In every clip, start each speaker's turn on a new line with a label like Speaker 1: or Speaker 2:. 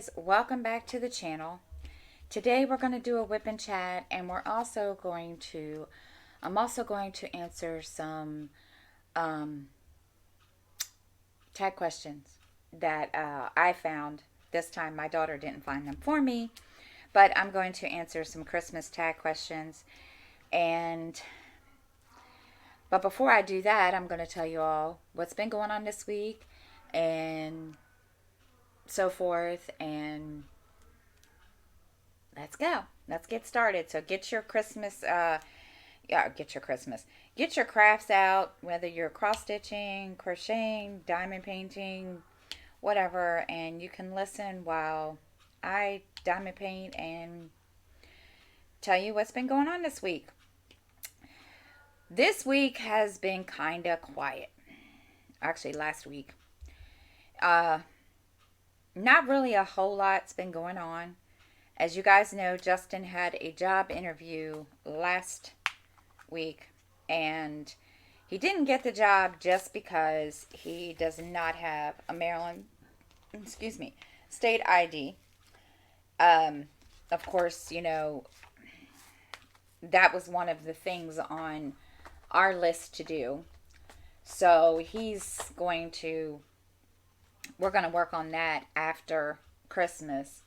Speaker 1: guys, welcome back to the channel. Today we're going to do a whip and chat, and I'm also going to answer some um, tag questions that I found. This time my daughter didn't find them for me, but I'm going to answer some Christmas tag questions. And but before I do that, I'm going to tell you all what's been going on this week and so forth, and let's go. Let's get started. So get your Christmas, get your crafts out, whether you're cross stitching, crocheting, diamond painting, whatever, and you can listen while I diamond paint and tell you what's been going on this week. This week has been kind of quiet. Actually, last week. Uh, Not really a whole lot's been going on. As you guys know, Justin had a job interview last week, and he didn't get the job just because he does not have a Maryland, state ID. Um, of course, that was one of the things on our list to do. So we're going to work on that after Christmas.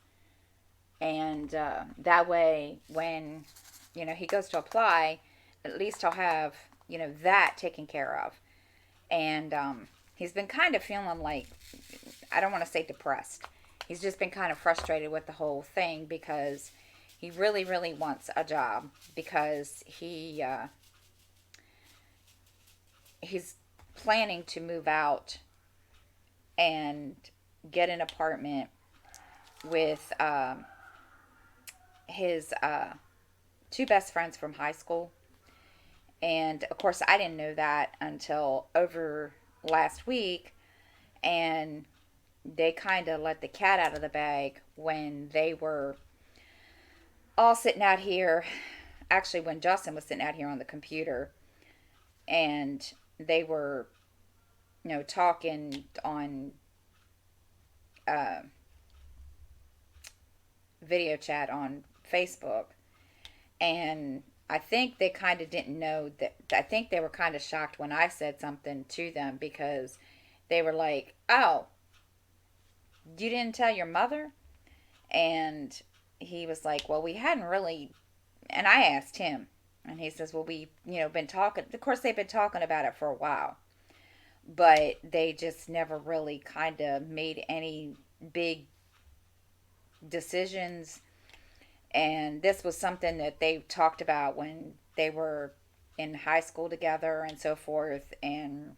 Speaker 1: And that way, when, he goes to apply, at least he'll have, that taken care of. And he's been kind of feeling like, I don't want to say depressed. He's just been kind of frustrated with the whole thing because he really, really wants a job because he's planning to move out and get an apartment with his two best friends from high school. And of course, I didn't know that until over last week. And they kind of let the cat out of the bag when they were all sitting out here. Actually, when Justin was sitting out here on the computer, and they were, talking on video chat on Facebook. And I think they kind of didn't know that. I think they were kind of shocked when I said something to them because they were like, "Oh, you didn't tell your mother?" And he was like, "Well, we hadn't really." And I asked him, and he says, "Well, we, been talking. Of course, they've been talking about it for a while, but they just never really kind of made any big decisions." And this was something that they talked about when they were in high school together and so forth. And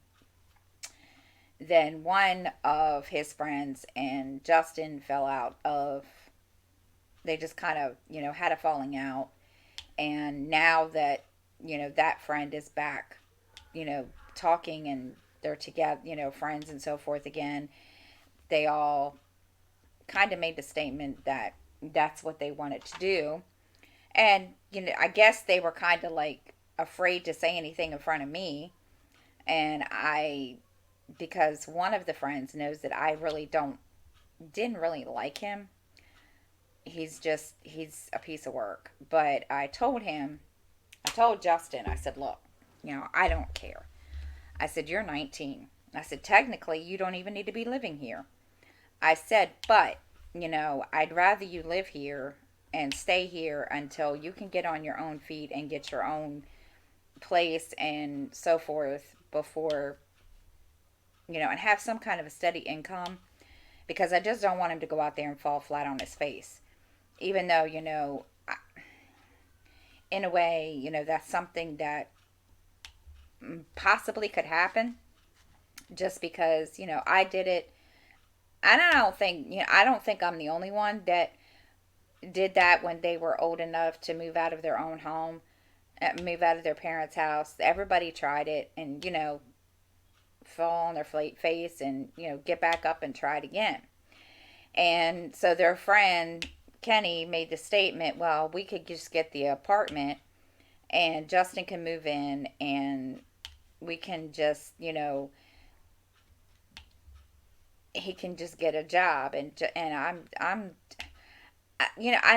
Speaker 1: then one of his friends and Justin fell out of, they just kind of, had a falling out. And now that, that friend is back, talking, and they're together, friends and so forth again, they all kind of made the statement that that's what they wanted to do. And, I guess they were kind of like afraid to say anything in front of me. And because one of the friends knows that I really didn't really like him. He's a piece of work. But I told Justin, I said, "Look, I don't care." I said, "You're 19. I said, "Technically, you don't even need to be living here." I said, "But, I'd rather you live here and stay here until you can get on your own feet and get your own place and so forth before, and have some kind of a steady income, because I just don't want him to go out there and fall flat on his face." Even though, in a way, that's something that possibly could happen just because, I did it. And I don't think I'm the only one that did that when they were old enough to move out of their own home, move out of their parents' house. Everybody tried it and, fall on their face and, get back up and try it again. And so their friend, Kenny, made the statement, "Well, we could just get the apartment and Justin can move in and we can just, he can just get a job. And and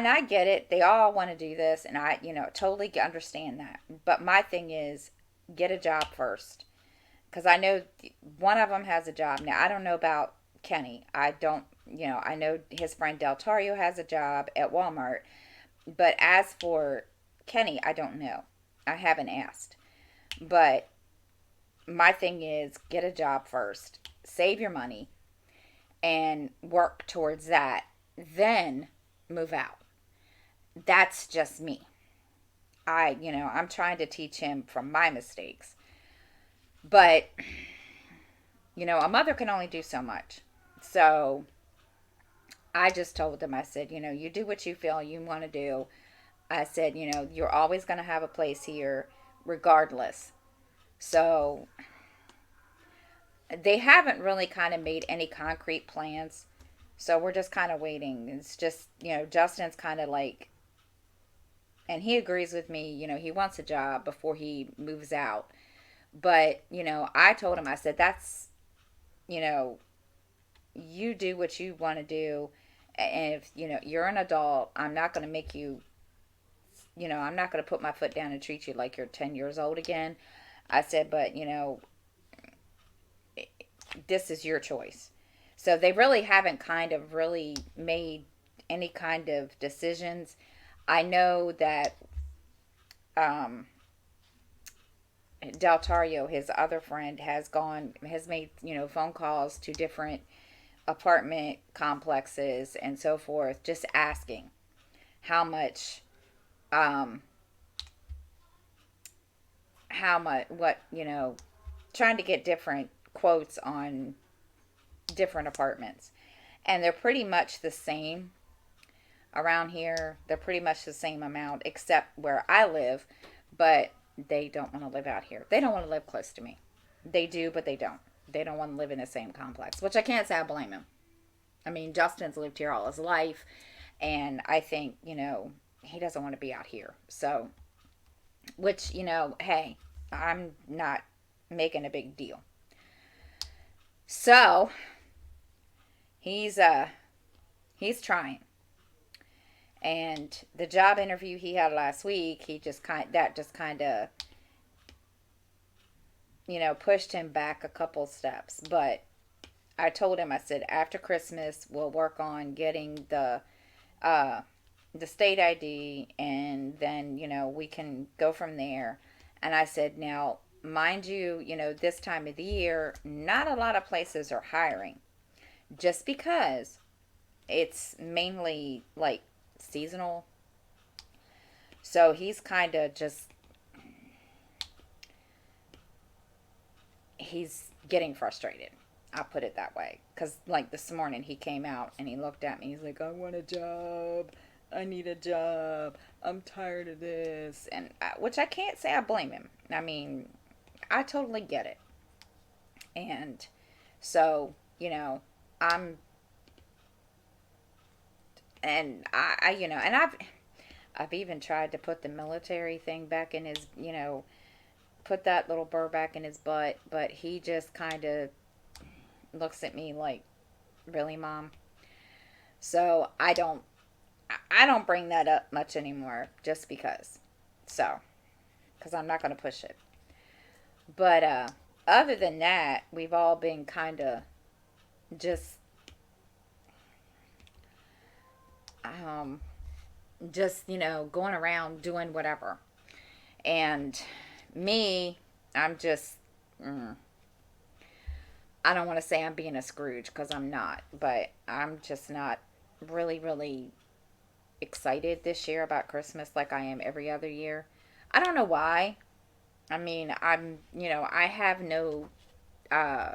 Speaker 1: I get it. They all want to do this, and I, totally understand that. But my thing is, get a job first, because I know one of them has a job now. I don't know about Kenny. I don't, I know his friend Del Tario has a job at Walmart, but as for Kenny, I don't know. I haven't asked. But my thing is, get a job first, save your money, and work towards that. Then move out. That's just me. I'm trying to teach him from my mistakes. But, a mother can only do so much. So I just told him, I said, you do what you feel you want to do. I said, you're always going to have a place here regardless. So they haven't really kind of made any concrete plans. So we're just kind of waiting. It's just, Justin's kind of like, and he agrees with me, he wants a job before he moves out. But, I told him, I said, that's, you know, you do what you want to do. And if, you're an adult, I'm not going to make you, I'm not going to put my foot down and treat you like you're 10 years old again. I said, but, this is your choice. So they really haven't kind of really made any kind of decisions. I know that Del Tario, his other friend, has made, phone calls to different apartment complexes and so forth, just asking how much, um, what, trying to get different quotes on different apartments. And they're pretty much the same around here. They're pretty much the same amount, except where I live, but they don't want to live out here. They don't want to live close to me. They do, but they don't. They don't want to live in the same complex, which I can't say I blame him. I mean, Justin's lived here all his life, and I think, he doesn't want to be out here. So, which, hey, I'm not making a big deal. So, he's trying. And the job interview he had last week, he just kind of pushed him back a couple steps. But I told him, I said, after Christmas we'll work on getting the state ID, and then we can go from there. And I said, now mind you, this time of the year, not a lot of places are hiring, just because it's mainly like seasonal. So he's kind of just, he's getting frustrated. I'll put it that way. Because, like, this morning he came out and he looked at me. He's like, I want a job. I need a job. I'm tired of this. And which I can't say I blame him. I mean, I totally get it. And so, I'm, and and I've even tried to put the military thing back in his, put that little burr back in his butt, but he just kind of looks at me like, really, Mom? So I don't bring that up much anymore, just because. So, because I'm not going to push it. But other than that, we've all been kind of just um going around doing whatever. And me, I'm just I don't want to say I'm being a Scrooge, because I'm not, but I'm just not really, really excited this year about Christmas like I am every other year. I don't know why. I mean, I have no, uh,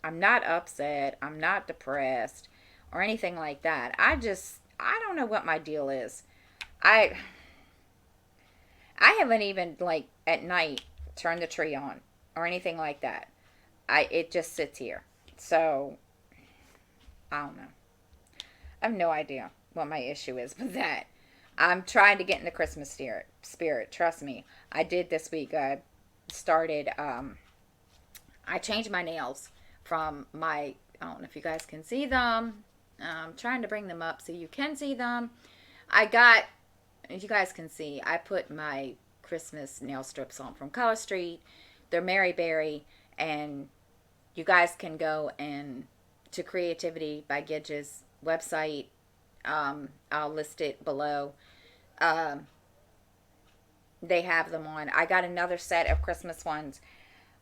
Speaker 1: I'm not upset. I'm not depressed or anything like that. I don't know what my deal is. I, I haven't even, like, at night turned the tree on or anything like that. It just sits here. So, I don't know. I have no idea what my issue is with that. I'm trying to get in the Christmas spirit. Trust me. I did this week. I changed my nails from my I don't know if you guys can see them. I'm trying to bring them up so you can see them. I got, as you guys can see, I put my Christmas nail strips on from Color Street. They're Mary Berry, and you guys can go and to Creativity by Gidges website. I'll list it below. Um, they have them on. I got another set of Christmas ones,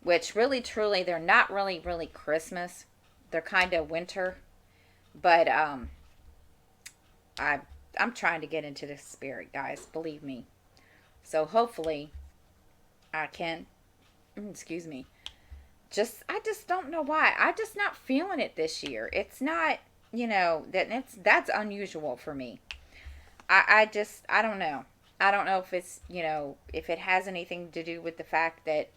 Speaker 1: which really, truly, they're not really, really Christmas. They're kind of winter, but I I'm trying to get into the spirit, guys. Believe me. So hopefully, I can. Excuse me. I just don't know why. I just not feeling it this year. It's not, that's unusual for me. I don't know. I don't know if it's, if it has anything to do with the fact that,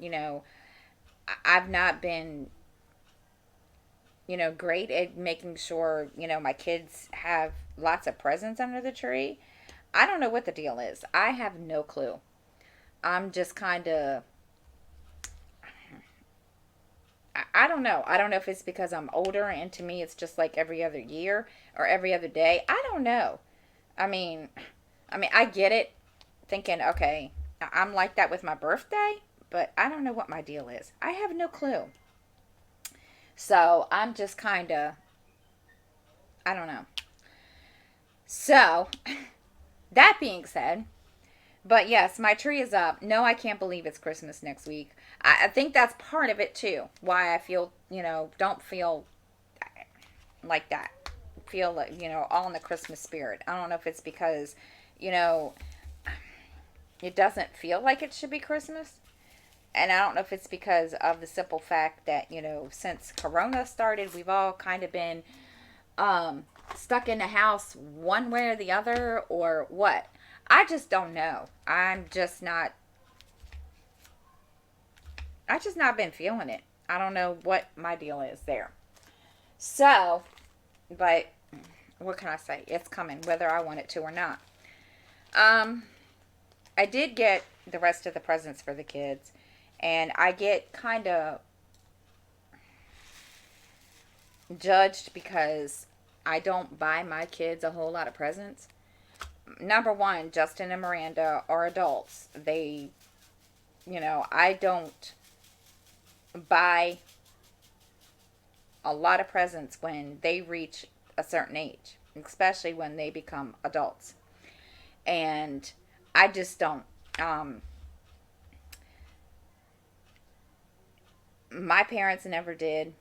Speaker 1: I've not been, great at making sure, my kids have lots of presents under the tree. I don't know what the deal is. I have no clue. I'm just kind of, I don't know. I don't know if it's because I'm older and to me it's just like every other year or every other day. I don't know. I mean, I get it thinking, okay, I'm like that with my birthday, but I don't know what my deal is. I have no clue. So I'm just kind of, I don't know. So, that being said, but yes, my tree is up. No, I can't believe it's Christmas next week. I think that's part of it too. Why I feel, don't feel like that. Feel like, all in the Christmas spirit. I don't know if it's because, you know, it doesn't feel like it should be Christmas. And I don't know if it's because of the simple fact that, since Corona started, we've all kind of been stuck in the house one way or the other, or what. I just don't know. I just not been feeling it. I don't know what my deal is there. So, but what can I say? It's coming, whether I want it to or not. Um, I did get the rest of the presents for the kids, and I get kind of judged because I don't buy my kids a whole lot of presents. Number one, Justin and Miranda are adults. I don't buy a lot of presents when they reach a certain age, especially when they become adults. And I just don't. My parents never did,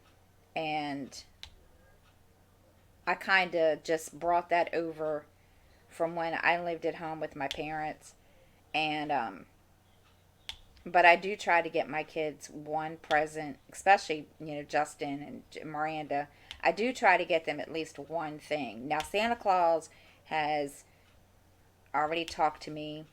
Speaker 1: and I kind of just brought that over from when I lived at home with my parents. And but I do try to get my kids one present, especially, Justin and Miranda. I do try to get them at least one thing. Now, Santa Claus has already talked to me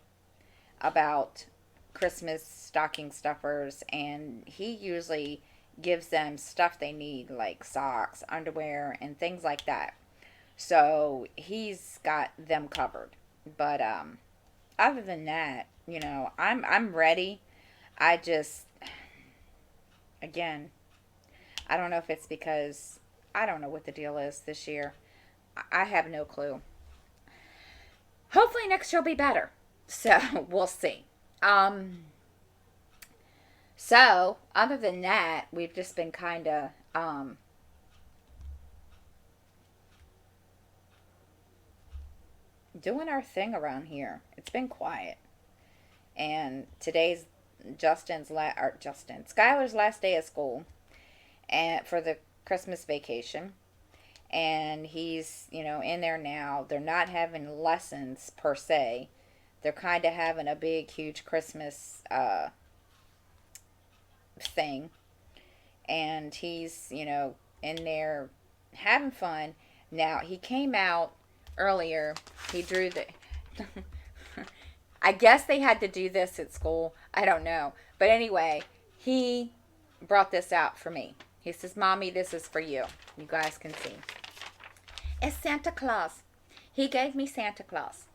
Speaker 1: about Christmas stocking stuffers, and he usually gives them stuff they need, like socks, underwear, and things like that. So he's got them covered. But other than that, I'm ready. I just, again, I don't know if it's because I don't know what the deal is this year. I have no clue. Hopefully next year will be better. So we'll see. So other than that, we've just been kind of doing our thing around here. It's been quiet, and today's Skylar's last day of school, and for the Christmas vacation, and he's in there now. They're not having lessons per se. They're kind of having a big, huge Christmas thing, and he's in there having fun. Now he came out earlier. He drew the. I guess they had to do this at school. I don't know, but anyway, he brought this out for me. He says, "Mommy, this is for you. You guys can see. It's Santa Claus. He gave me Santa Claus."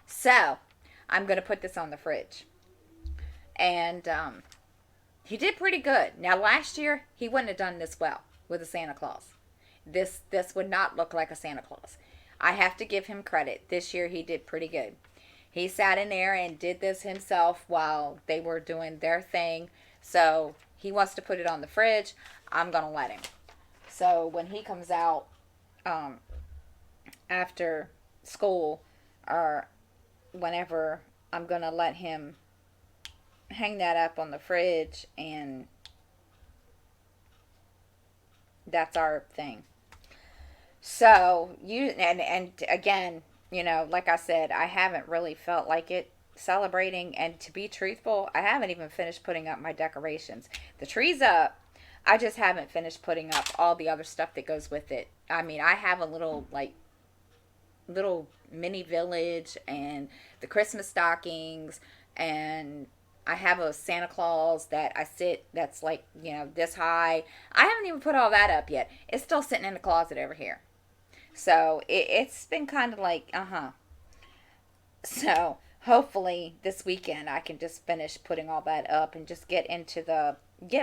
Speaker 1: So I'm gonna put this on the fridge, and he did pretty good. Now last year he wouldn't have done this well with a Santa Claus. This would not look like a Santa Claus. I have to give him credit. This year he did pretty good. He sat in there and did this himself while they were doing their thing. So he wants to put it on the fridge. I'm going to let him. So when he comes out um, after school or whenever, I'm going to let him hang that up on the fridge, and that's our thing. So and again, like I said, I haven't really felt like it celebrating, and to be truthful, I haven't even finished putting up my decorations. The tree's up. I just haven't finished putting up all the other stuff that goes with it. I mean, I have a little mini village and the Christmas stockings, and I have a Santa Claus that I sit that's like, this high. I haven't even put all that up yet. It's still sitting in the closet over here. So it's been kind of like, So hopefully this weekend I can just finish putting all that up and just get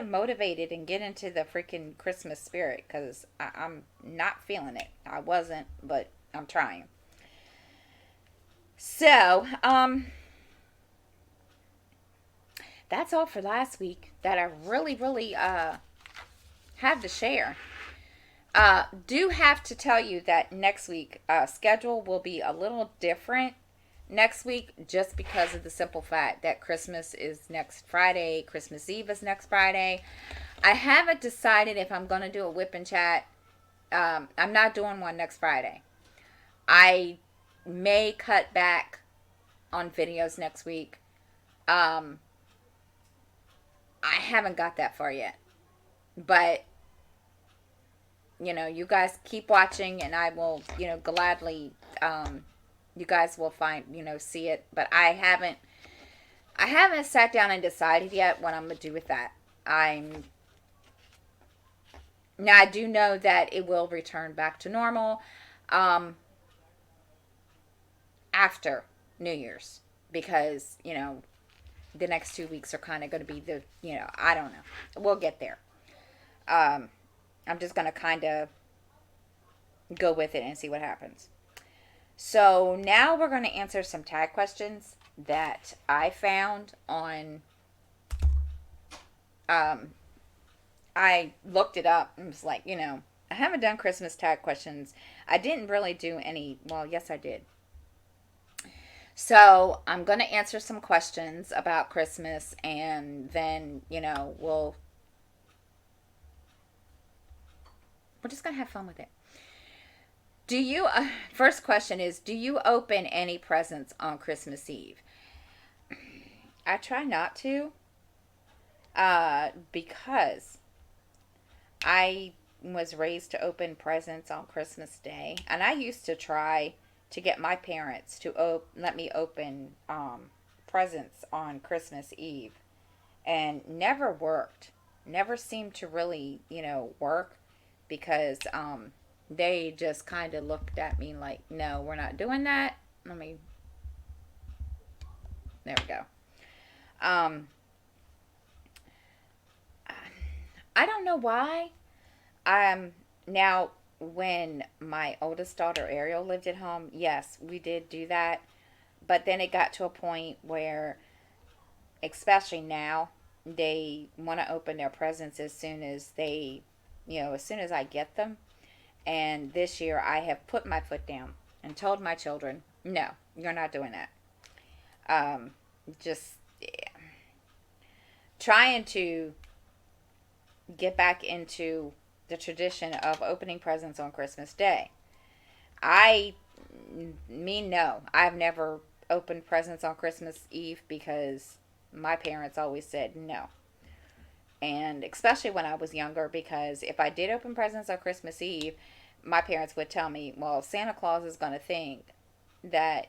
Speaker 1: motivated and get into the freaking Christmas spirit, because I'm not feeling it. I wasn't, but I'm trying. So, that's all for last week that I really, really have to share. Do have to tell you that next week schedule will be a little different next week, just because of the simple fact that Christmas is next Friday, Christmas Eve is next Friday. I haven't decided if I'm going to do a Whip and Chat. I'm not doing one next Friday. I may cut back on videos next week. I haven't got that far yet. But, you guys keep watching, and I will, gladly, you guys will see it. But I haven't sat down and decided yet what I'm going to do with that. Now I do know that it will return back to normal after New Year's, because, the next 2 weeks are kind of going to be I don't know. We'll get there. I'm just going to kind of go with it and see what happens. So now we're going to answer some tag questions that I found on, I looked it up and was like, I haven't done Christmas tag questions. I didn't really do any. Well, yes, I did. So I'm going to answer some questions about Christmas, and then, we're just going to have fun with it. First question is, do you open any presents on Christmas Eve? I try not to, because I was raised to open presents on Christmas Day, and I used to try to get my parents to let me open presents on Christmas Eve, and never worked. Never seemed to really, work, because they just kind of looked at me like, no, we're not doing that. There we go. I don't know why. Now, when my oldest daughter Ariel lived at home, yes, we did do that. But then it got to a point where, especially now, they want to open their presents as soon as as soon as I get them. And this year I have put my foot down and told my children, no, you're not doing that. Just trying to get back into the tradition of opening presents on Christmas Day. No, I've never opened presents on Christmas Eve, because my parents always said no. And especially when I was younger, because if I did open presents on Christmas Eve, my parents would tell me, well, Santa Claus is going to think that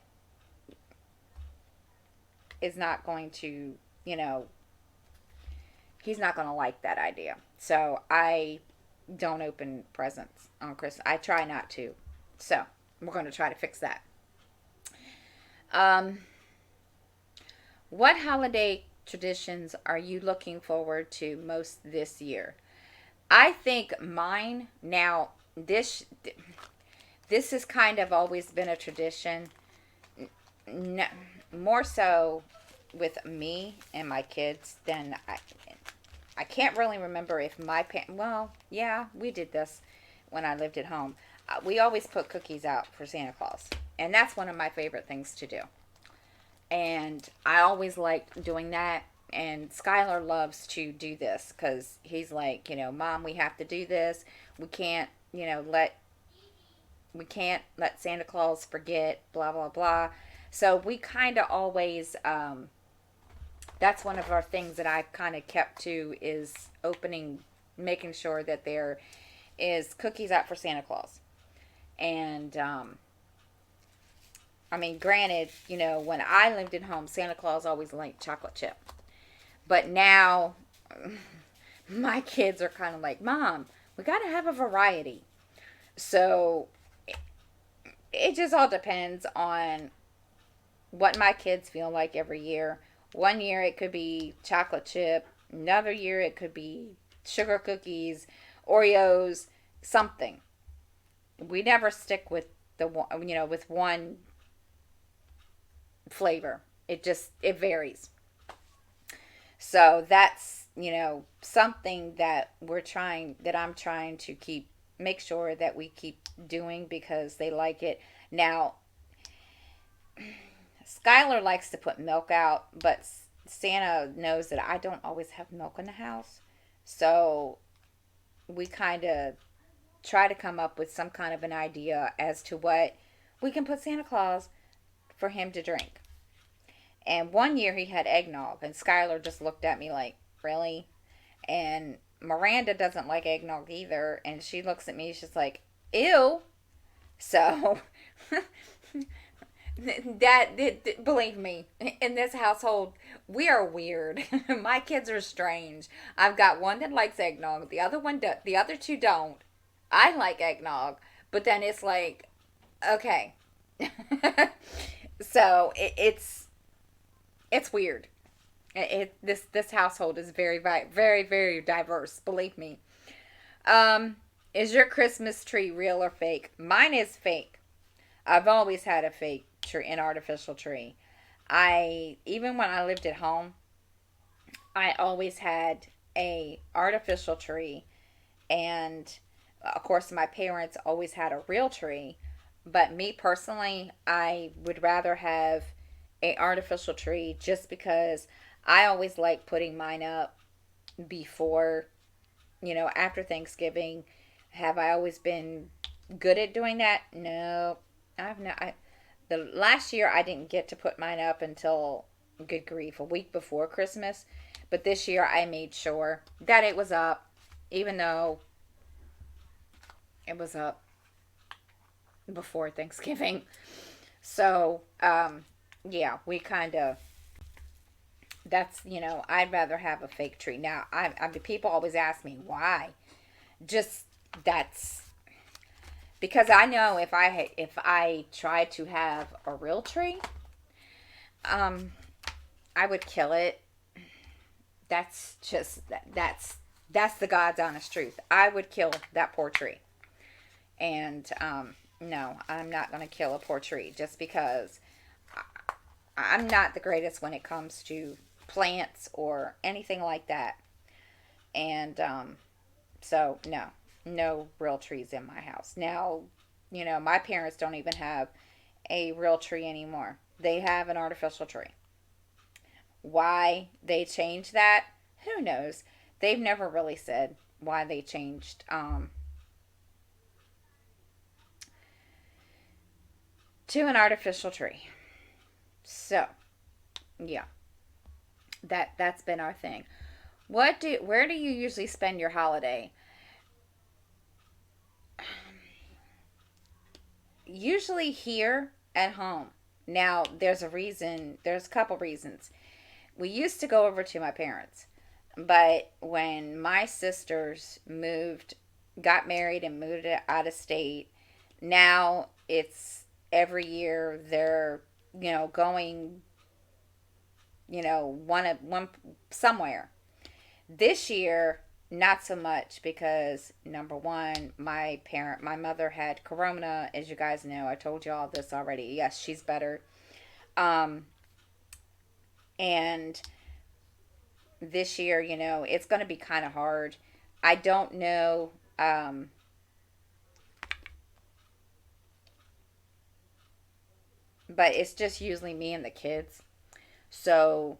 Speaker 1: is not going to, he's not going to like that idea. So I don't open presents on Christmas. I try not to. So we're going to try to fix that. What holiday traditions are you looking forward to most this year? I think mine, now, this this has kind of always been a tradition. N- More so with me and my kids than I can't really remember if my well, yeah, we did this when I lived at home. We always put cookies out for Santa Claus, and that's one of my favorite things to do. And I always liked doing that. And Skylar loves to do this because he's like, Mom, we have to do this. We can't, let Santa Claus forget. Blah blah blah. So we kind of always that's one of our things that I've kind of kept to is opening, making sure that there is cookies out for Santa Claus. And I mean, granted, when I lived at home, Santa Claus always liked chocolate chip. But now my kids are kind of like, Mom, we got to have a variety. So it just all depends on what my kids feel like every year. One year it could be chocolate chip, another year it could be sugar cookies, Oreos, something. We never stick with the one, with one flavor. It varies. So that's, something that I'm trying to make sure that we keep doing because they like it. Now, Skylar likes to put milk out, but Santa knows that I don't always have milk in the house. So we kind of try to come up with some kind of an idea as to what we can put Santa Claus for him to drink. And one year he had eggnog, and Skylar just looked at me like, really? And Miranda doesn't like eggnog either, and she looks at me, she's like, ew. So believe me, in this household we are weird. My kids are strange. I've got one that likes eggnog, the other two don't. I like eggnog, but then it's like, okay. So it's weird. This household is very very very diverse, believe me. um is your Christmas tree real or fake? Mine is fake. I've always had a fake tree, an artificial tree. I Even when I lived at home, I always had a artificial tree, and of course my parents always had a real tree. But me personally, I would rather have a artificial tree just because I always like putting mine up before, after Thanksgiving. Have I always been good at doing that? No, I've not. The last year I didn't get to put mine up until, good grief, a week before Christmas. But this year I made sure that it was up, even though it was up before Thanksgiving. So, yeah, we kind of, I'd rather have a fake tree. Now, people always ask me why. Just, that's because I know if I tried to have a real tree, um, I would kill it. That's just, that's the God's honest truth. I would kill that poor tree. And, no, I'm not going to kill a poor tree just because I'm not the greatest when it comes to plants or anything like that. And so, no, no real trees in my house. Now, my parents don't even have a real tree anymore. They have an artificial tree. Why they changed that, who knows? They've never really said why they changed to an artificial tree. So, yeah, that's been our thing. Where do you usually spend your holiday? Usually here at home. Now, there's a couple reasons. We used to go over to my parents, but when my sisters got married and moved out of state, now it's every year they're, going, one somewhere. This year not so much because number one, my mother had corona, as you guys know. I told you all this already. Yes, she's better. Um, and this year, it's going to be kind of hard. I don't know. But it's just usually me and the kids. So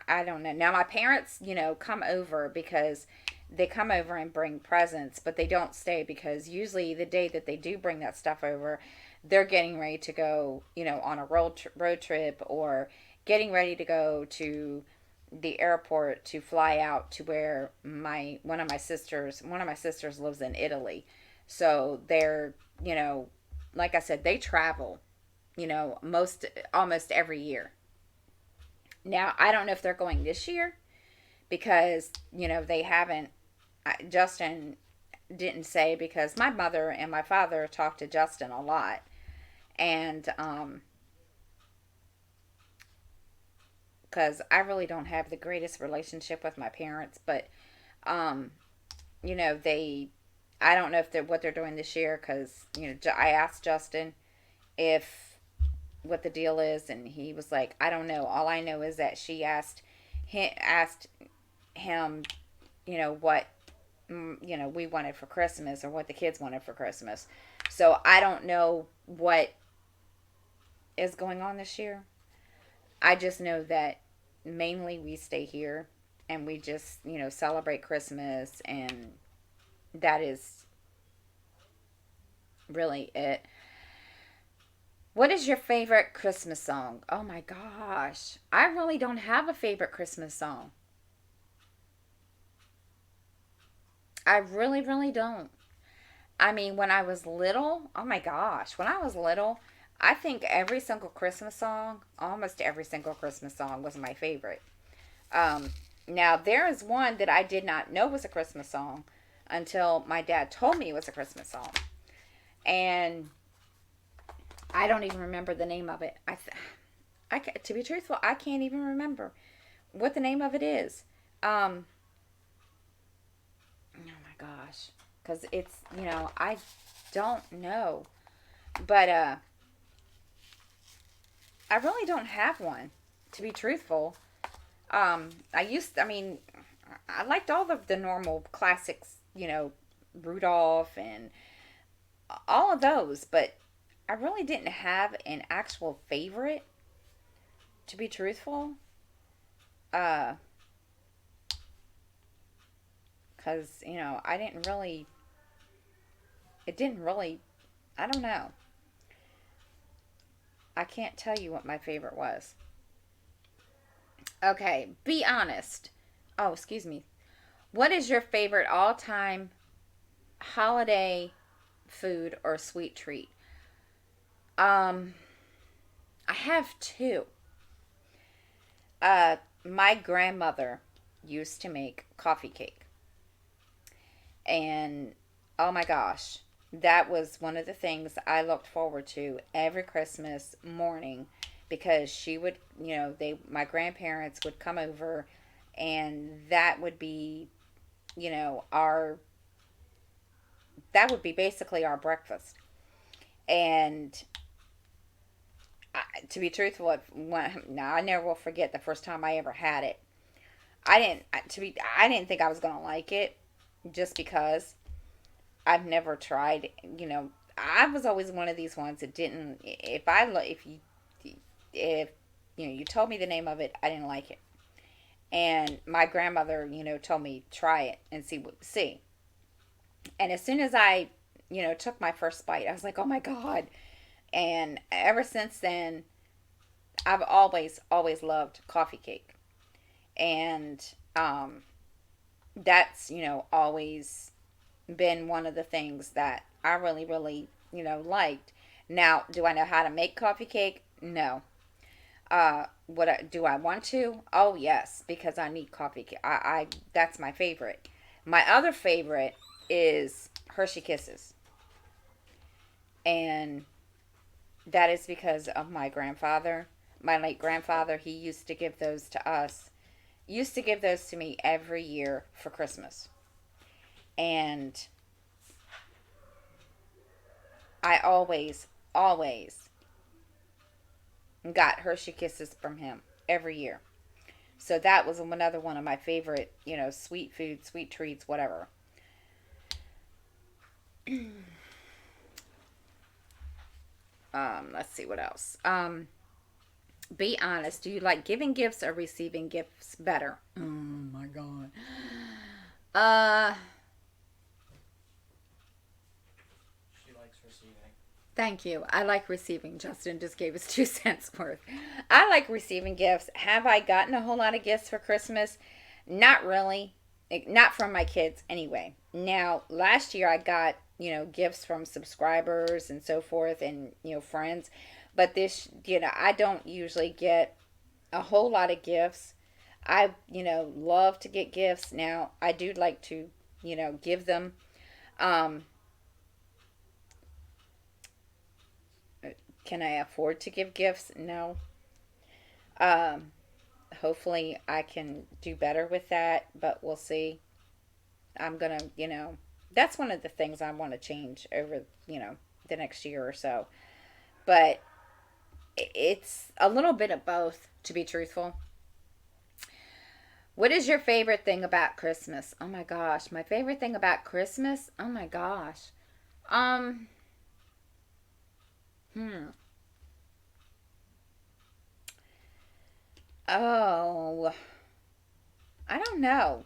Speaker 1: I don't know. Now my parents, come over because they come over and bring presents, but they don't stay because usually the day that they do bring that stuff over, they're getting ready to go, on a road trip or getting ready to go to the airport to fly out to where my one of my sisters lives in Italy. So they're, like I said, they travel, most almost every year. Now, I don't know if they're going this year because, they haven't. Justin didn't say because my mother and my father talked to Justin a lot. And, because I really don't have the greatest relationship with my parents, but, um, they, I don't know if they're what they're doing this year because, I asked Justin if what the deal is, and he was like, I don't know. All I know is that she asked him, what we wanted for Christmas or what the kids wanted for Christmas. So I don't know what is going on this year. I just know that mainly we stay here and we just, celebrate Christmas, and that is really it. What is your favorite Christmas song? Oh my gosh. I really don't have a favorite Christmas song. I really, really don't. I mean, when I was little, oh my gosh, when I was little, I think every single Christmas song, almost every single Christmas song was my favorite. Um, Now, there is one that I did not know was a Christmas song until my dad told me it was a Christmas song. And I don't even remember the name of it. To be truthful, I can't even remember what the name of it is. Um, oh my gosh, because I don't know, but I really don't have one. To be truthful, I mean, I liked all of the normal classics, Rudolph and all of those, but I really didn't have an actual favorite. To be truthful, uh, because I didn't really. It didn't really. I don't know. I can't tell you what my favorite was. Okay, be honest. Oh, excuse me. What is your favorite all-time holiday food or sweet treat? Um, I have two. My grandmother used to make coffee cake, and oh my gosh, that was one of the things I looked forward to every Christmas morning because she would, my grandparents would come over, and our that would be basically our breakfast. And to be truthful, now I never will forget the first time I ever had it. I didn't think I was gonna like it, just because I've never tried. I was always one of these ones that didn't. If you told me the name of it, I didn't like it. And my grandmother, told me try it and see. And as soon as I, took my first bite, I was like, oh my god. And ever since then, I've always loved coffee cake, and that's always been one of the things that I really, really, liked. Now, do I know how to make coffee cake? No. Do I want to? Oh yes, because I need coffee cake. I That's my favorite. My other favorite is Hershey Kisses, and that is because of my grandfather, my late grandfather. He used to give those to us, used to give those to me every year for Christmas. And I always got Hershey Kisses from him every year. So that was another one of my favorite, sweet food, sweet treats, whatever. Let's see what else. Be honest. Do you like giving gifts or receiving gifts better? Oh my God. Uh,
Speaker 2: She likes receiving.
Speaker 1: Thank you. I like receiving. Justin just gave us 2 cents worth. I like receiving gifts. Have I gotten a whole lot of gifts for Christmas? Not really. Not from my kids anyway. Now, last year I got, gifts from subscribers and so forth and, friends. But this, I don't usually get a whole lot of gifts. I, love to get gifts. Now, I do like to, give them. Um, can I afford to give gifts? No. Um, Hopefully I can do better with that, but we'll see. I'm gonna, that's one of the things I want to change over, the next year or so. But it's a little bit of both, to be truthful. What is your favorite thing about Christmas? Oh my gosh, my favorite thing about Christmas? Oh my gosh. Um, hmm. Oh, I don't know.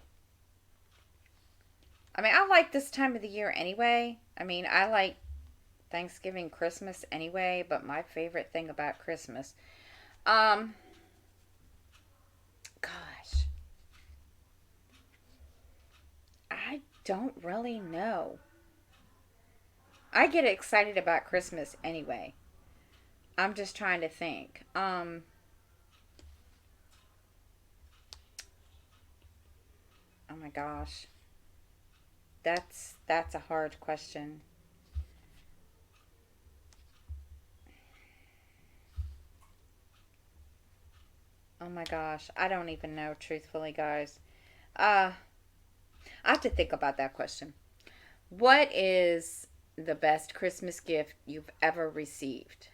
Speaker 1: I mean, I like this time of the year anyway. I mean, I like Thanksgiving, Christmas anyway, but my favorite thing about Christmas, um, gosh, I don't really know. I get excited about Christmas anyway. I'm just trying to think. Oh my gosh. That's a hard question. Oh my gosh. I don't even know, truthfully, guys. Uh, I have to think about that question. What is the best Christmas gift you've ever received?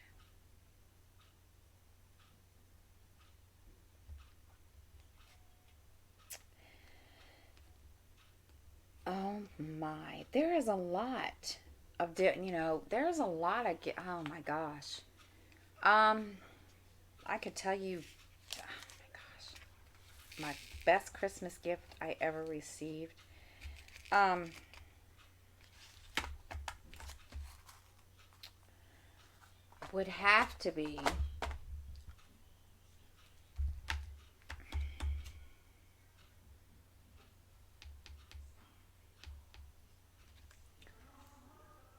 Speaker 1: Oh my, there is a lot there's a lot of oh my gosh. Um, I could tell you, oh my gosh, my best Christmas gift I ever received. Um, would have to be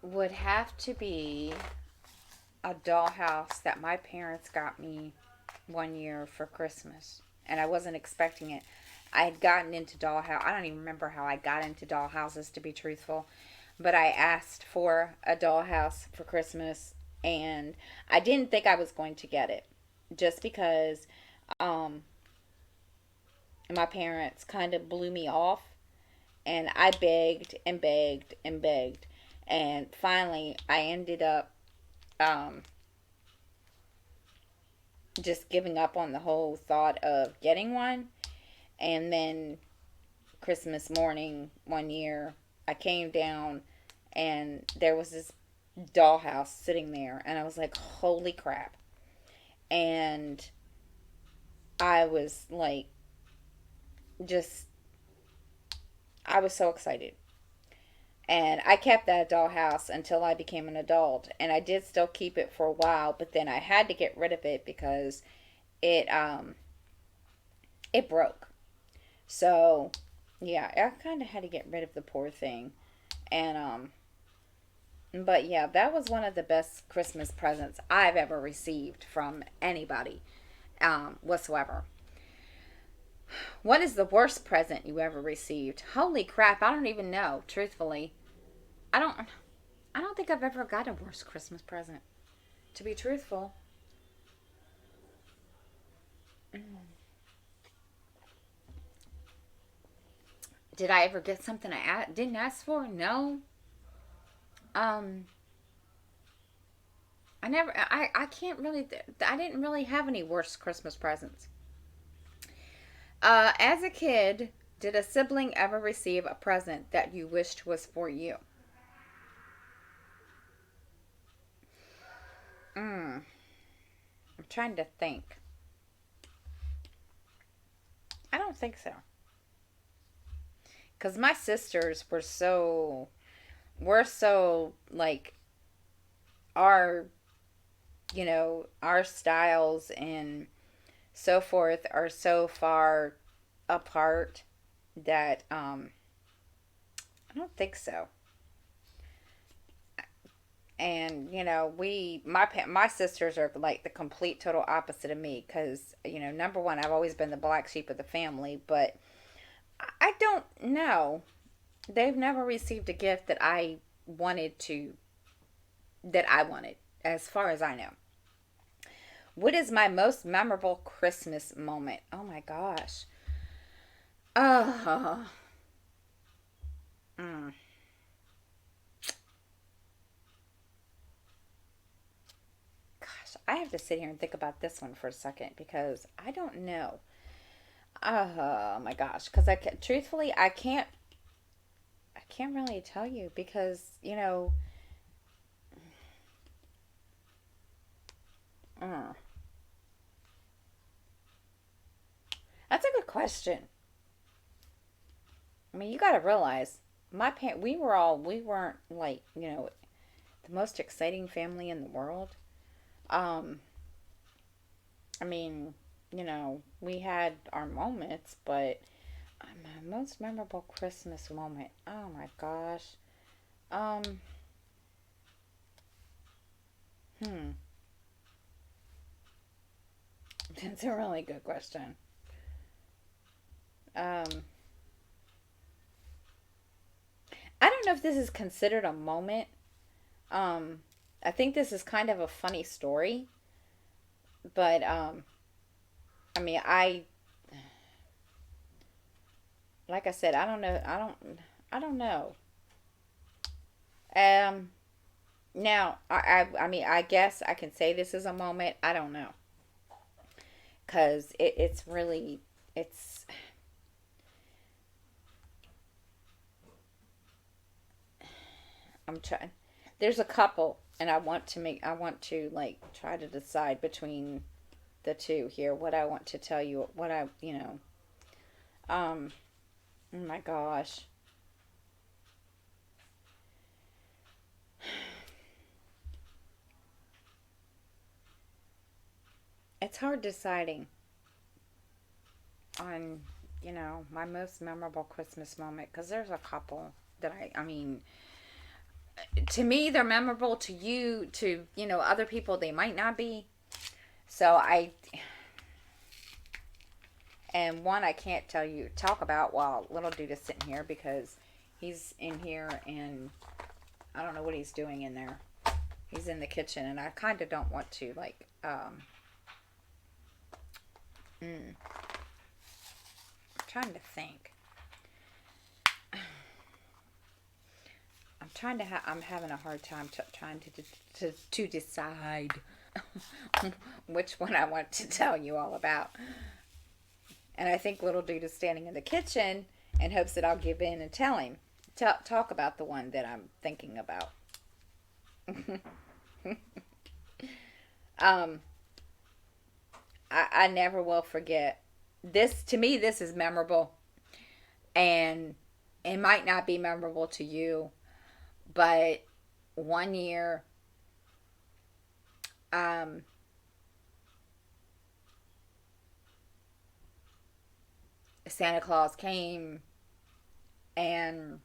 Speaker 1: would have to be a dollhouse that my parents got me one year for Christmas, and I wasn't expecting it. I had gotten into dollhouse. I don't even remember how I got into dollhouses, to be truthful, but I asked for a dollhouse for Christmas, and I didn't think I was going to get it, just because um, my parents kind of blew me off, and I begged and begged and begged, and finally I ended up um, just giving up on the whole thought of getting one. And then Christmas morning one year, I came down and there was this dollhouse sitting there, and I was like, holy crap. And I was like, just, I was so excited. And I kept that dollhouse until I became an adult, and I did still keep it for a while, but then I had to get rid of it because it it broke. So yeah, I kind of had to get rid of the poor thing. And but yeah, that was one of the best Christmas presents I've ever received from anybody whatsoever. What is the worst present you ever received? Holy crap, I don't even know, truthfully. I don't I don't think I've ever got a worst Christmas present, to be truthful. Did I ever get something didn't ask for? No. Um, I can't really, I didn't really have any worse Christmas presents. As a kid, did a sibling ever receive a present that you wished was for you? Mm, I'm trying to think. I don't think so. Because my sisters we're so, like, our, our styles and so forth are so far apart that, I don't think so. And my sisters are like the complete total opposite of me, because number one, I've always been the black sheep of the family, but I don't know, they've never received a gift wanted to that I wanted, as far as I know. What is my most memorable Christmas moment? Oh my gosh. Oh, mm, gosh, I have to sit here and think about this one for a second, because I don't know. Oh my gosh, because truthfully, I can't really tell you, because uh, that's a good question. I mean, you got to realize, we weren't like, the most exciting family in the world. Um, I mean, we had our moments, but my most memorable Christmas moment. Oh my gosh. Um, hmm. That's a really good question. Um, I don't know if this is considered a moment. Um, I think this is kind of a funny story, but I mean, like I said, I don't know. I don't know. Um, Now, I mean, I guess I can say this is a moment. I don't know, because it's really, it's, I'm trying. There's a couple, and I want to, like, try to decide between the two here. What I want to tell you, um, oh my gosh, it's hard deciding on, my most memorable Christmas moment, because there's a couple that I mean, to me they're memorable. To you, to other people, they might not be. So and one I can't talk about while little dude is sitting here, because he's in here and I don't know what he's doing in there. He's in the kitchen, and I kind of don't want to, like, I'm trying to think. I'm having a hard time trying to decide which one I want to tell you all about. And I think little dude is standing in the kitchen and hopes that I'll give in and tell him. Talk about the one that I'm thinking about. um, I never will forget this. To me, this is memorable, and it might not be memorable to you, but one year, um, Santa Claus came, and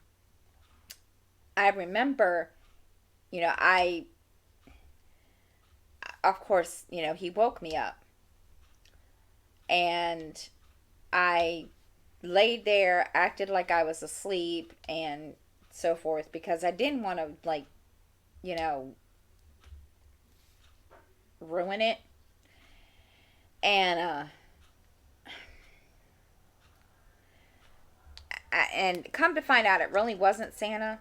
Speaker 1: I remember, I, of course, he woke me up, and I laid there, acted like I was asleep, and so forth, because I didn't want to, like, you know, ruin it. And and come to find out, it really wasn't Santa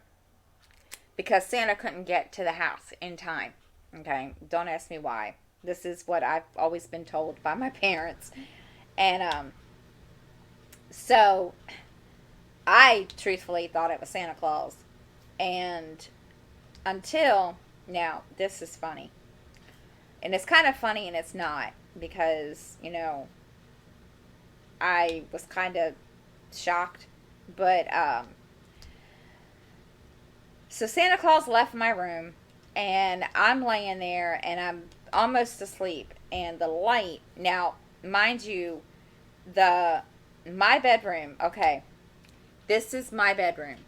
Speaker 1: because Santa couldn't get to the house in time. Okay, don't ask me why. This is what I've always been told by my parents. And so I truthfully thought it was Santa Claus. And until now, this is funny. And it's kind of funny and it's not because, I was kind of shocked. But so Santa Claus left my room and I'm laying there and I'm almost asleep and the light, now mind you, the my bedroom, okay, this is my bedroom,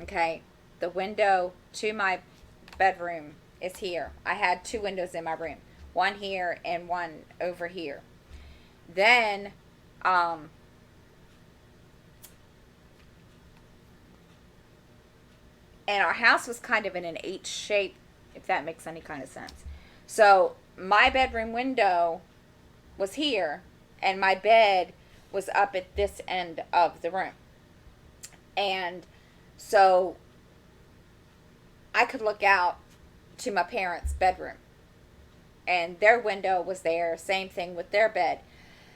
Speaker 1: okay, the window to my bedroom is here. I had two windows in my room, one here and one over here. Then um and our house was kind of in an H shape, if that makes any kind of sense. So my bedroom window was here, and my bed was up at this end of the room. And so I could look out to my parents' bedroom, and their window was there, same thing with their bed.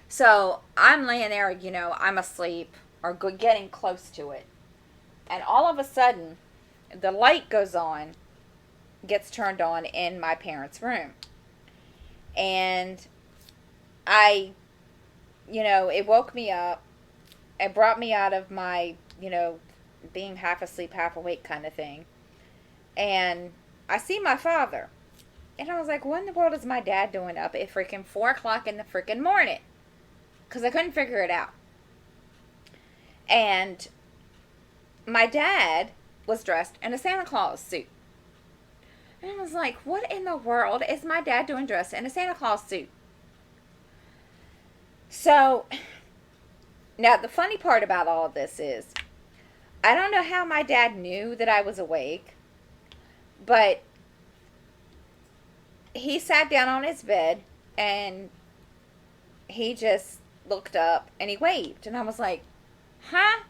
Speaker 1: So I'm laying there, I'm asleep or getting close to it. And all of a sudden, the light goes on, gets turned on in my parents' room. And I, it woke me up. It brought me out of my, being half asleep, half awake kind of thing. And I see my father. And I was like, what in the world is my dad doing up at freaking 4 o'clock in the freaking morning? Because I couldn't figure it out. And my dad was dressed in a Santa Claus suit. And I was like, what in the world is my dad doing dressed in a Santa Claus suit? So, now the funny part about all of this is, I don't know how my dad knew that I was awake, but he sat down on his bed and he just looked up and he waved. And I was like, huh?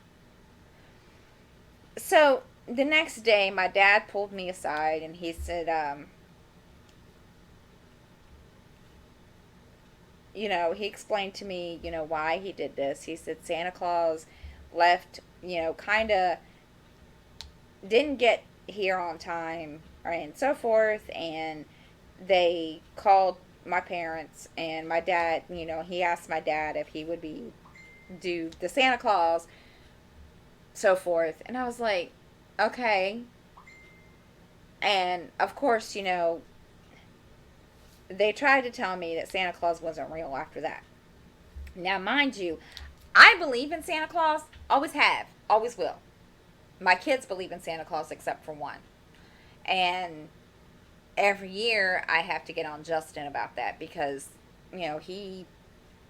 Speaker 1: So the next day, my dad pulled me aside and he said, he explained to me, why he did this. He said Santa Claus left, kind of didn't get here on time and so forth. And they called my parents and my dad, he asked my dad if he would do the Santa Claus, so forth. And I was like, okay. And of course, they tried to tell me that Santa Claus wasn't real after that. Now, mind you, I believe in Santa Claus. Always have. Always will. My kids believe in Santa Claus except for one. And every year I have to get on Justin about that because, he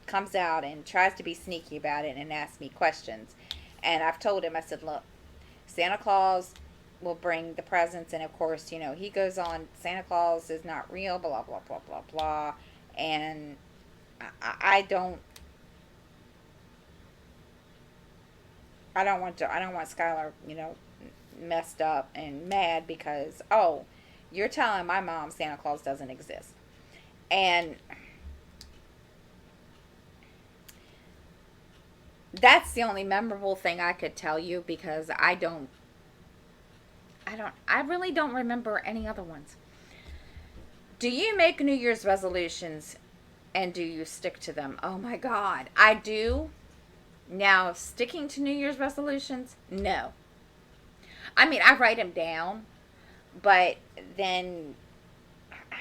Speaker 1: comes out and tries to be sneaky about it and asks me questions. And I've told him, I said, look, Santa Claus will bring the presents, and of course, he goes on, Santa Claus is not real, blah, blah, blah, blah, blah. And I don't I don't want Skylar, messed up and mad because, oh, you're telling my mom Santa Claus doesn't exist. And that's the only memorable thing I could tell you because I really don't remember any other ones. Do you make New Year's resolutions and do you stick to them? Oh my God, I do. Now, sticking to New Year's resolutions, no. I mean, I write them down, but then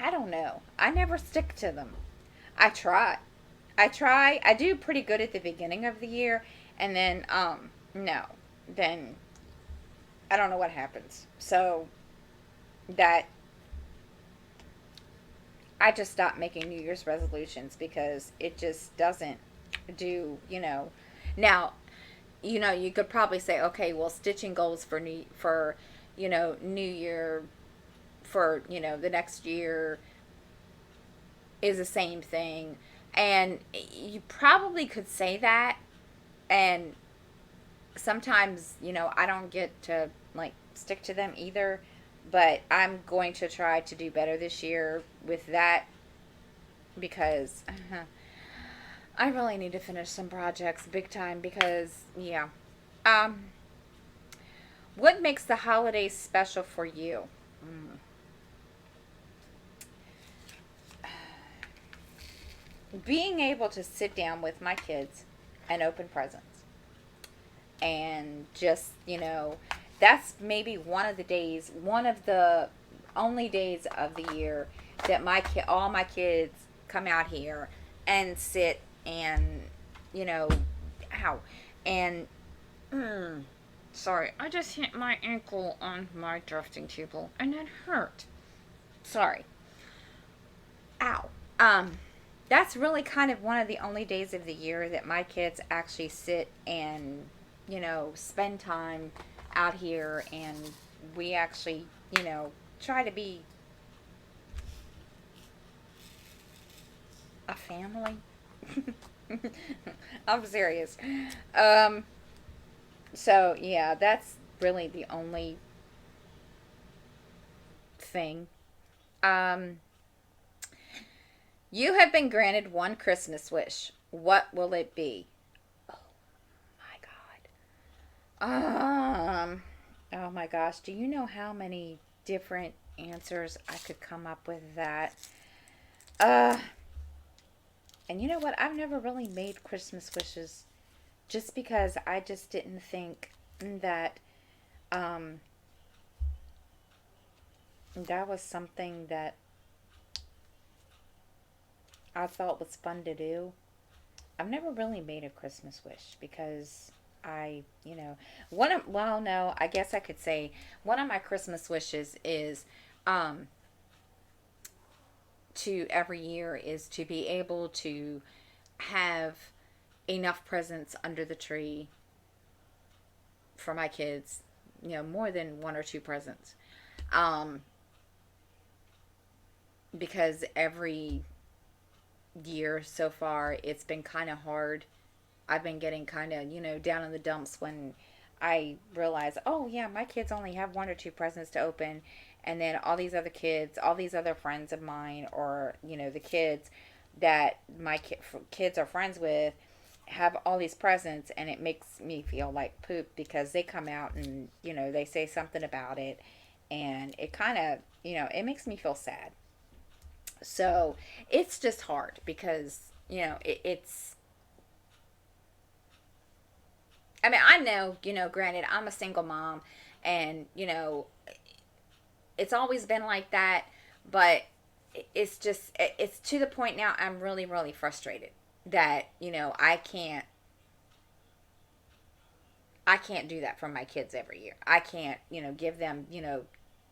Speaker 1: I don't know. I never stick to them. I try. I do pretty good at the beginning of the year, and then no. Then I don't know what happens. So that I just stopped making New Year's resolutions because it just doesn't do, Now, you could probably say, okay, well, stitching goals for New Year for, the next year is the same thing. And you probably could say that, and sometimes, I don't get to like stick to them either, but I'm going to try to do better this year with that because I really need to finish some projects big time because, yeah. Um, what makes the holidays special for you? Mm. Being able to sit down with my kids and open presents and just, that's maybe one of the only days of the year that all my kids come out here and sit and, you know, ow, and sorry, I just hit my ankle on my drafting table and it hurt. Sorry. Ow. Um, that's really kind of one of the only days of the year that my kids actually sit and, spend time out here and we actually, try to be a family. I'm serious. Um, so yeah, that's really the only thing. Um, you have been granted one Christmas wish. What will it be? Oh my God. Oh my gosh. Do you know how many different answers I could come up with that? Uh, and you know what? I've never really made Christmas wishes just because I just didn't think that um that was something that I thought was fun to do. I've never really made a Christmas wish because well, no, I guess I could say one of my Christmas wishes is um, to every year is to be able to have enough presents under the tree for my kids, more than one or two presents. Um, because every year so far it's been kind of hard. I've been getting kind of, down in the dumps when I realize, oh, yeah, my kids only have one or two presents to open. And then all these other kids, all these other friends of mine, or, the kids that kids are friends with have all these presents. And it makes me feel like poop because they come out and, they say something about it. And it kind of, it makes me feel sad. So it's just hard because, it's I mean, I know, granted, I'm a single mom and, it's always been like that, but it's to the point now I'm really, really frustrated that, I can't do that for my kids every year. I can't, give them,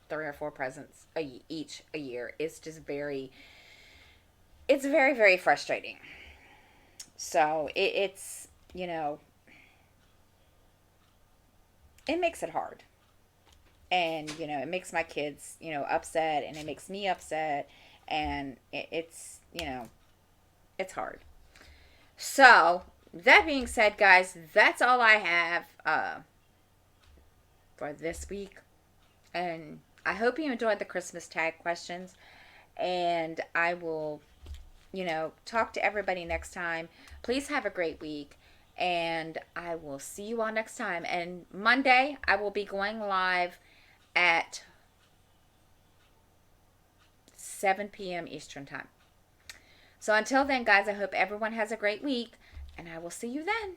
Speaker 1: three or four presents each a year. It's very, very frustrating. So it's, it makes it hard. And it makes my kids upset and it makes me upset and it's hard. So that being said, guys, that's all I have for this week, and I hope you enjoyed the Christmas tag questions, and I will talk to everybody next time. Please have a great week, and I will see you all next time. And Monday I will be going live at 7 p.m. Eastern Time. So until then, guys, I hope everyone has a great week, and I will see you then.